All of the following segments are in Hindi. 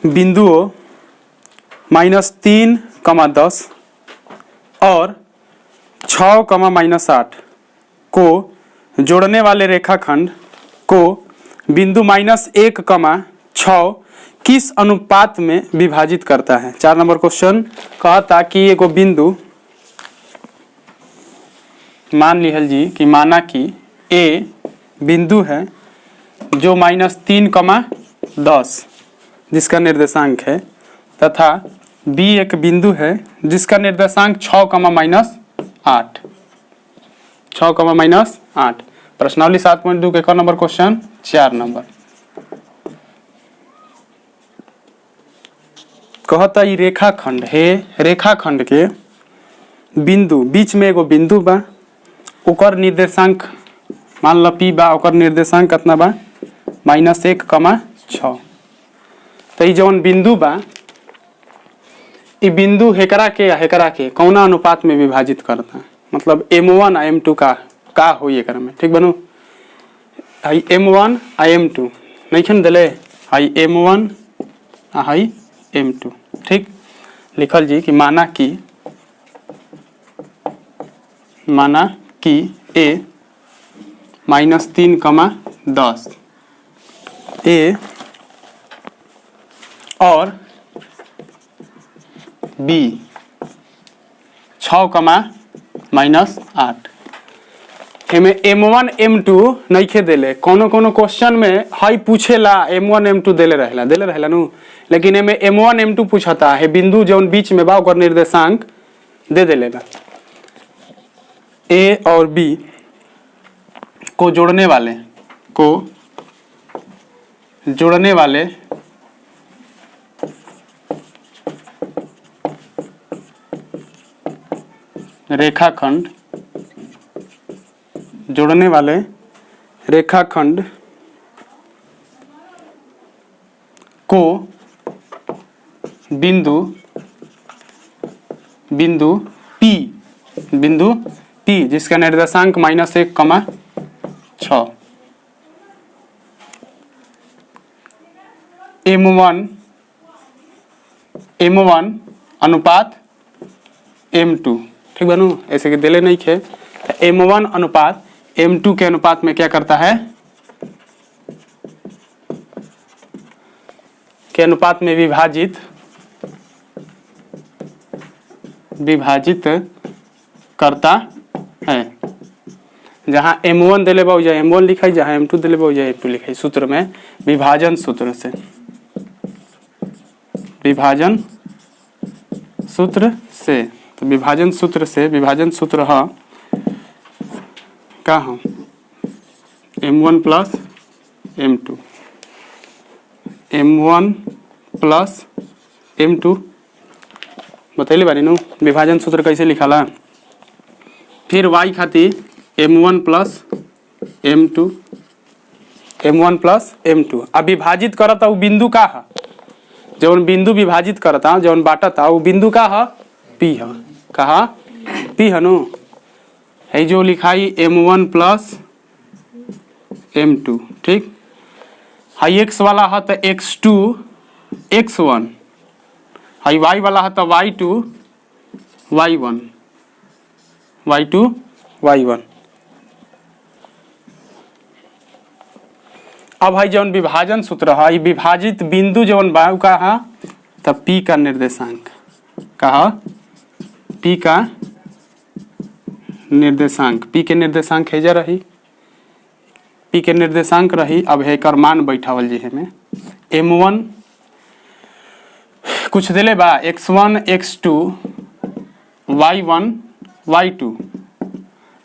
बिंदुओं -3, 10 और 6, -8 को जोड़ने वाले रेखाखंड को बिंदु -1, 6 किस अनुपात में विभाजित करता है। 4 नंबर क्वेश्चन कहता कि एगो बिंदु मान लिहल जी कि माना कि ए बिंदु है जो -3, 10 जिसका निर्देशांक है तथा बी एक बिंदु है जिसका निर्देशांक 6, -8 6, -8। प्रश्नावली 7.2 के क नंबर क्वेश्चन 4 नंबर कहता ई रेखाखंड है। रेखाखंड के बिंदु बीच में एगो बिंदु बा, ओकर निर्देशांक मान लो पी बा, ओकर निर्देशांक कितना बा -1, 6। तो ई जौन बिंदु बा ई बिंदु हेकरा के कौना अनुपात में विभाजित करता, मतलब m1 आ m2 का होई एकरा में। ठीक बनू, हाई m1 आ m2 नहीं दिले, हाई m1 आ हाई m2। ठीक, लिखल जी कि माना कि a -3, 10 a और b 6, -8 एमे m1 m2 नहीं देले। कोनो क्वेश्चन में हाई पूछेला m1 m2 देले रहेला नु, लेकिन एमे m1 m2 पूछता है बिंदु जौन बीच में बा ओकर निर्देशांक दे देले बा। a और b को जोड़ने वाले रेखाखंड को बिंदु P जिसका निर्देशांक -1, 6 m1 अनुपात m2। ठीक बनू, ऐसे कि दिले नहीं थे m1 अनुपात m2 के अनुपात में क्या करता है, के अनुपात में विभाजित करता है। जहां m1 दिले बा जाए m1 लिखाई, जहां m2 दिले बा जाए m2 लिखाई। सूत्र में विभाजन सूत्र से तो विभाजन सूत्र है का हम m1 प्लस m2 बतैले बानी नु विभाजन सूत्र कैसे लिखाला। फिर y खातिर m1 प्लस m2 अब विभाजित करता वो बिंदु का है, जौन बिंदु विभाजित करता जौन बांटता वो बिंदु का है P है, कहा P है नु, है जो लिखाई m1 प्लस m2। ठीक, हाई x वाला है तो x2 x1, हाई y वाला है तो y2 y1। अब है जौन विभाजन सूत्र है, विभाजित बिंदु जौन बा का है तब P का निर्देशांक कहा, P के निर्देशांक है जा रही, P के निर्देशांक रही। अब है कर मान बैठावल जी हमें m1 कुछ दिले बा x1 x2 y1 y2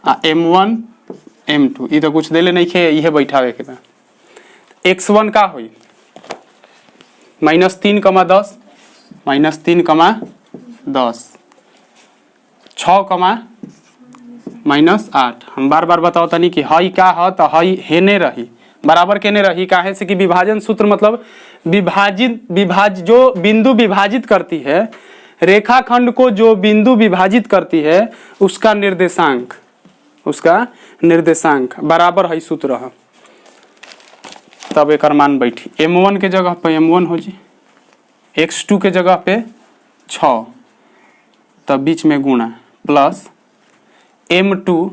आ m1 m2 ई तो कुछ दिले नहीं खे, यह बैठावे के बा। x1 का हुई -3, 10 6, -8। हम बार बार बताओ तनी कि हई का है तो हई हेने रही बराबर केने रही, काहे से कि विभाजन सूत्र मतलब जो बिंदु विभाजित करती है रेखाखंड को, जो बिंदु विभाजित करती है उसका निर्देशांक बराबर है सूत्र है। तब एक मान बैठी m1 के जगह पर m1 हो जी x2 के जगह पे 6, तब बीच में गुणा, प्लस m2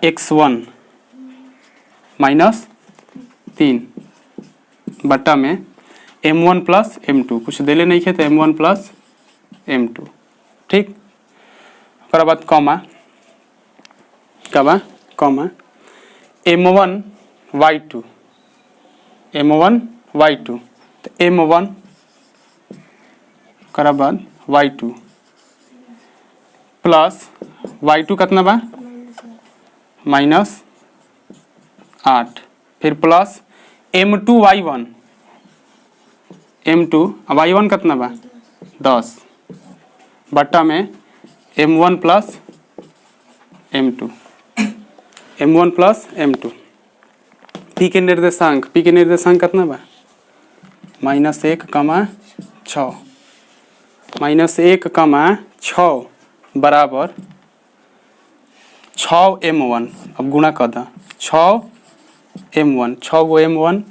x1 माइनस 3 बट्टा में m1 प्लस m2, कुछ देले नहीं थे तो m1 प्लस m2, ठीक। ओकर बाद कॉमा कॉमा m1 y2 तो m1 ओकर बाद y2 प्लस y2 कितना बा -8, फिर प्लस m2 y1 कितना बा 10 बट्टा में m1 प्लस m2 पी के निर्देशांक कितना बा -1,6 बराबर 6m1। अब गुणा कर दा 6m1 गो m1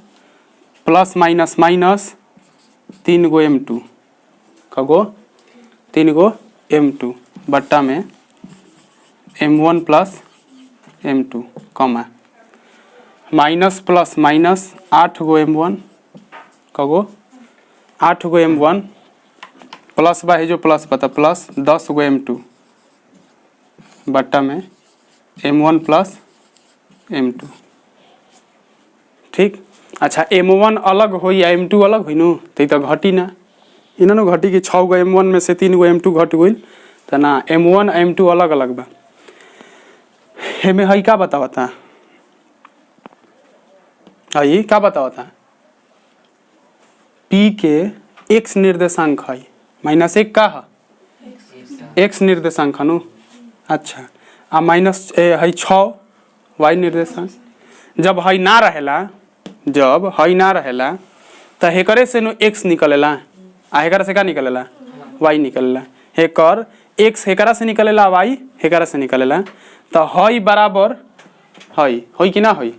प्लस माइनस 3 गो m2 कगो 3 गो m2 बट्टा में m1 plus m2 comma minus plus minus 8 गो m1 कगो 8 गो m1 प्लस बा है जो प्लस बता प्लस 10 गो m2 बट्टा में m1 प्लस m2, ठीक। अच्छा m1 अलग हो या m2 अलग हुई नु तो घटी ना, इन्होंने घटी कि 6 गो m1 में से 3 गो m2 घट गई तो ना m1 m2 अलग अलग बा। हमें हई का बतावता हई का बतावता p के x निर्देशांक है -1 का है x निर्देशांक है नु। अच्छा आ माइनस है 6 y निर्देशांक, जब हई ना रहेला तो हेकरे से नु x निकलेला आ हेकरा से का निकलेला y निकलेला, हेकर x हेकरा से निकलेला y हेकरा से निकलेला तो हई बराबर हई कि ना हई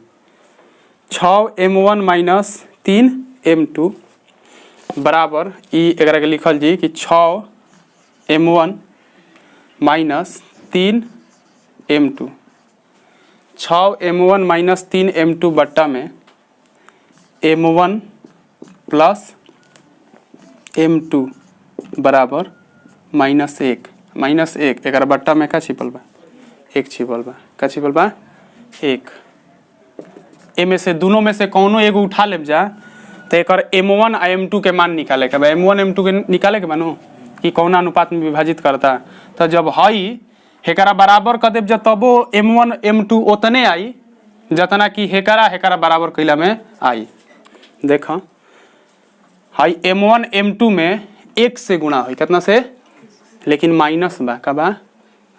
6m1 माइनस 3m2 बराबर ई एकरा के लिखल जी कि 6m1 minus 3m2 6m1 minus 3m2 बट्टा में m1 प्लस m2 बराबर -1 एक बट्टा में का छिपल बा 1 छिपल बा, का छिपल बा 1। एमे से दोनों में से कौनो एगो उठा लेब जा तो एक m1 आ m2 के मान निकाले के बा, m1 m2 के निकाले के बानू कि कौन अनुपात में विभाजित करता, तो जब हई हेकरा बराबर कर देब जा तबो m1 m2 उतने आई जतना कि हेकरा बराबर कैला में आई। देख हई m1 m2 में 1 से गुणा हुई कितना से, लेकिन माइनस बा का बा,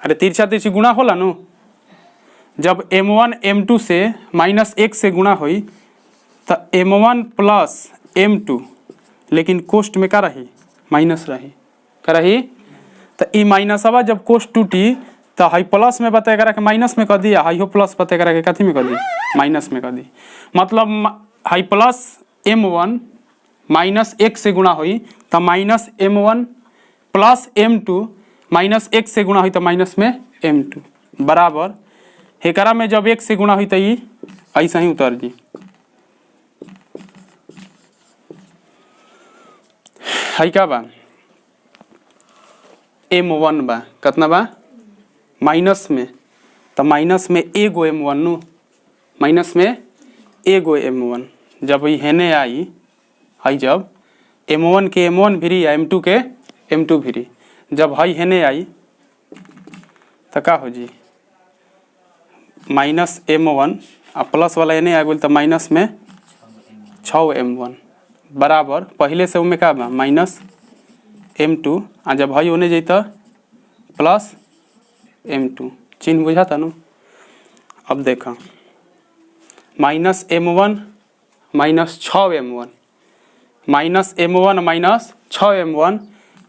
अरे तिरछा तिरछी गुणा होला नु, जब m1 m2 से -1 से गुणा हुई तो m1 प्लस m2 लेकिन कोष्ट में का रही माइनस रही का रही, तो ई माइनसवा जब कोष्ट टूटी तो हाई प्लस में बता के माइनस में कर दी, हाई हो प्लस बता के कथी में कर दी माइनस में कर दी, मतलब हाई प्लस m1 -1 से गुणा हुई तो माइनस m1 प्लस m2 -1 से गुणा हुई तो माइनस में m2 बराबर हेकरा में जब 1 से गुणा हुई तो ये ऐसा ही उतर जी। हाई का बा m1 बा कितना बा माइनस में, तो माइनस में एगो m1 नु, माइनस में एगो m1 जब ये हेने आई हई जब m1 के m1 भिरी या m2 के m2 भिरी जब हई हेने आई तो का हो जी माइनस m1 आ प्लस वाला एने आ गई तो माइनस में 6m1 बराबर पहले से उनमें का बा माइनस m2 आ जब हई होने जाता प्लस m2 चिन्ह बुझाता नु। अब देखा -m1 minus 6m1 -m1 minus 6m1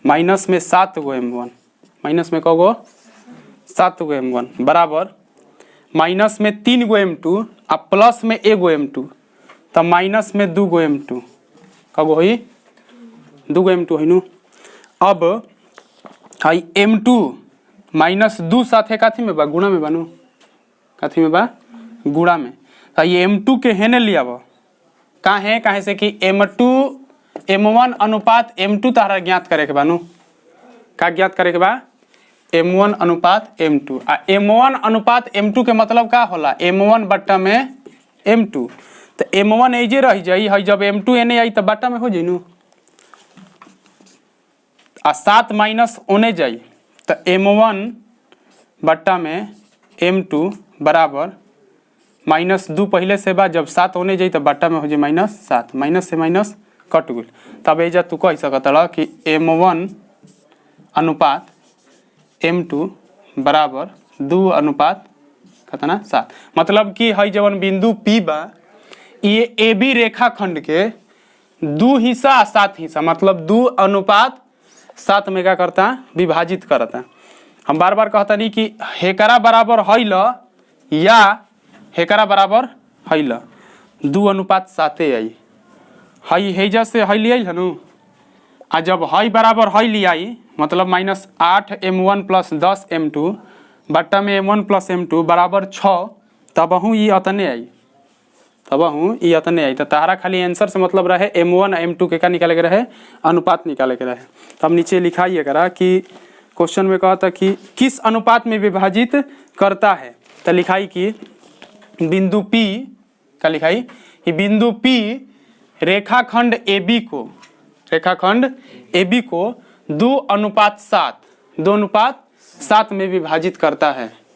minus में 7 गो m1 माइनस में कगो 7 गो m1 बराबर माइनस में 3 गो m2 आ प्लस में 1 गो m2 तो माइनस में 2 गो m2 कगो होई 2 m2 होइनु। अब हाई m2 माइनस 2 साथे काथी में बा गुणा में बानू काथी में बा गुणा में। तो ये m2 के हेने लियाव काहे से कि m2 m1 अनुपात m2 तारा ज्ञात करे के बानू का ज्ञात करे के बा m1 अनुपात m2 आ m1 अनुपात m2 के मतलब का होला m1 बट्टा में m2। तो m1 एजे रह जाई है जब m2 एने आई तो बट्टा में हो जाइनु आ 7 माइनस ओने जाई तो m1 बट्टा में m2 बराबर -2 पहले से बा जब 7 होने जाई तो बट्टा में हो जाए -7 माइनस से माइनस कट गई। तब एजा तू कह सकत रह कि m1 अनुपात m2 बराबर 2 अनुपात कितना 7। मतलब कि है जवन बिंदु P बा ये ए बी रेखा खंड के 2 हिस्सा 7 हिस्सा मतलब 2 अनुपात 7 में क्या करता विभाजित करता। हम बार बार कहता नहीं कि हेकरा बराबर हैल या हेकरा बराबर हैल 2 अनुपात 7 आई हई हेजा से हई आई हनु आ जब हई बराबर हई आई मतलब -8 m1 प्लस 10 m2 बट्टा में m1 प्लस m2 बराबर 6 तब हूँ ये अतने आई तो तारा खाली आंसर से मतलब रहे m1 m2 के का निकाले के रहे अनुपात निकाले के रहे। तब नीचे लिखाइए करा कि क्वेश्चन में कहा था कि किस अनुपात में विभाजित करता है। तो लिखाई कि बिंदु P का लिखाई कि बिंदु P रेखाखंड AB को 2 अनुपात 7 में विभाजित करता है।